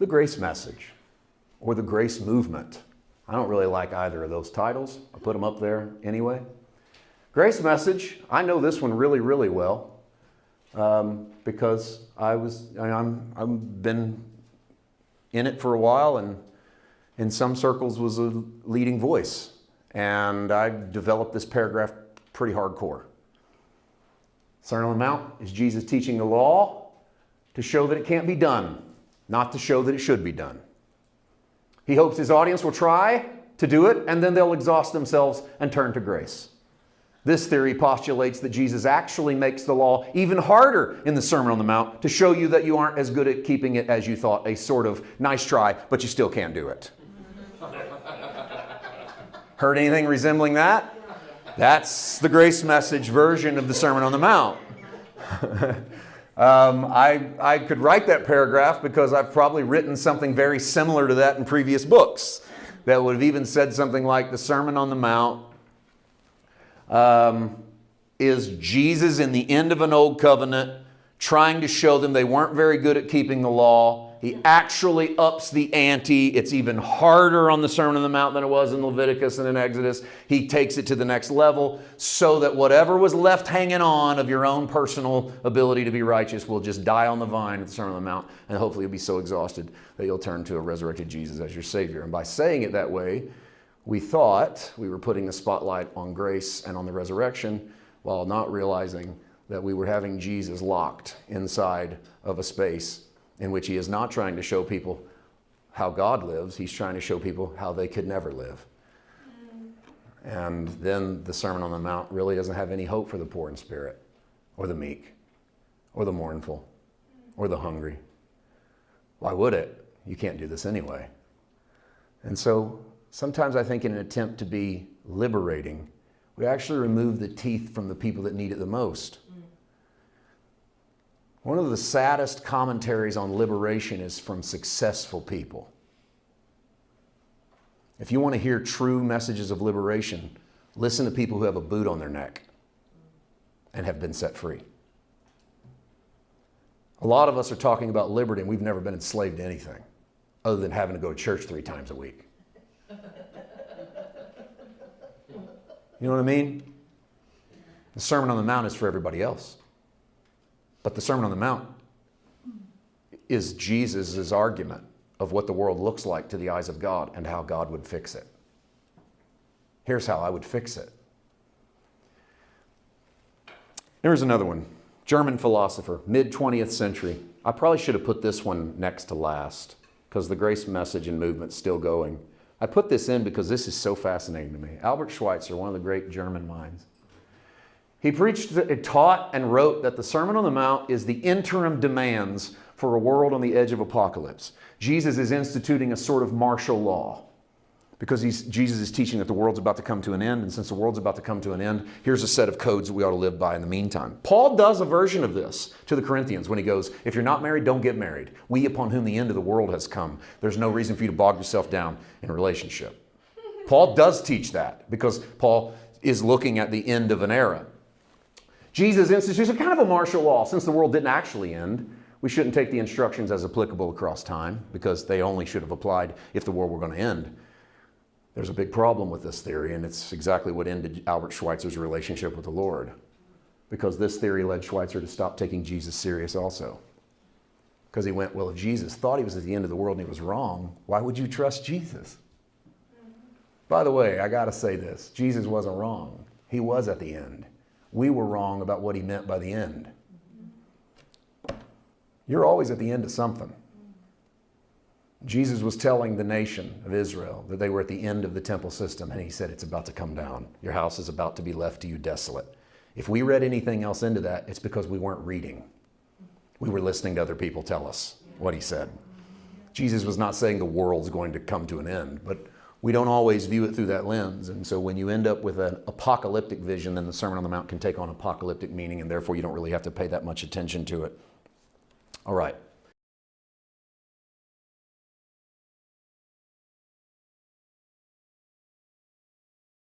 the grace message or the grace movement. I don't really like either of those titles. I put them up there anyway. Grace message, I know this one really, really well because I've been in it for a while and in some circles was a leading voice. And I developed this paragraph pretty hardcore. Sermon on the Mount is Jesus teaching the law to show that it can't be done, not to show that it should be done. He hopes his audience will try to do it, and then they'll exhaust themselves and turn to grace. This theory postulates that Jesus actually makes the law even harder in the Sermon on the Mount to show you that you aren't as good at keeping it as you thought, a sort of nice try, but you still can't do it. Heard anything resembling that? That's the grace message version of the Sermon on the Mount. I could write that paragraph because I've probably written something very similar to that in previous books that would have even said something like the Sermon on the Mount is Jesus in the end of an old covenant trying to show them they weren't very good at keeping the law. He actually ups the ante. It's even harder on the Sermon on the Mount than it was in Leviticus and in Exodus. He takes it to the next level so that whatever was left hanging on of your own personal ability to be righteous will just die on the vine at the Sermon on the Mount, and hopefully you'll be so exhausted that you'll turn to a resurrected Jesus as your Savior. And by saying it that way, we thought we were putting the spotlight on grace and on the resurrection while not realizing that we were having Jesus locked inside of a space in which he is not trying to show people how God lives. He's trying to show people how they could never live. And then the Sermon on the Mount really doesn't have any hope for the poor in spirit or the meek or the mournful or the hungry. Why would it? You can't do this anyway. And so sometimes I think in an attempt to be liberating, we actually remove the teeth from the people that need it the most. One of the saddest commentaries on liberation is from successful people. If you want to hear true messages of liberation, listen to people who have a boot on their neck and have been set free. A lot of us are talking about liberty and we've never been enslaved to anything other than having to go to church 3 times a week. You know what I mean? The Sermon on the Mount is for everybody else. But the Sermon on the Mount is Jesus' argument of what the world looks like to the eyes of God and how God would fix it. Here's how I would fix it. Here's another one. German philosopher, mid-20th century. I probably should have put this one next to last because the grace message and movement's still going. I put this in because this is so fascinating to me. Albert Schweitzer, one of the great German minds. He preached, taught, and wrote that the Sermon on the Mount is the interim demands for a world on the edge of apocalypse. Jesus is instituting a sort of martial law because Jesus is teaching that the world's about to come to an end, and since the world's about to come to an end, here's a set of codes that we ought to live by in the meantime. Paul does a version of this to the Corinthians when he goes, if you're not married, don't get married. We upon whom the end of the world has come. There's no reason for you to bog yourself down in a relationship. Paul does teach that because Paul is looking at the end of an era. Jesus institutes a kind of a martial law. Since the world didn't actually end, we shouldn't take the instructions as applicable across time because they only should have applied if the world were going to end. There's a big problem with this theory, and it's exactly what ended Albert Schweitzer's relationship with the Lord, because this theory led Schweitzer to stop taking Jesus serious also. Because he went, well, if Jesus thought he was at the end of the world and he was wrong, why would you trust Jesus? By the way, I got to say this. Jesus wasn't wrong. He was at the end. We were wrong about what he meant by the end. You're always at the end of something. Jesus was telling the nation of Israel that they were at the end of the temple system, and he said, it's about to come down. Your house is about to be left to you desolate. If we read anything else into that, it's because we weren't reading. We were listening to other people tell us what he said. Jesus was not saying the world's going to come to an end, but we don't always view it through that lens. And so when you end up with an apocalyptic vision, then the Sermon on the Mount can take on apocalyptic meaning, and therefore you don't really have to pay that much attention to it. All right.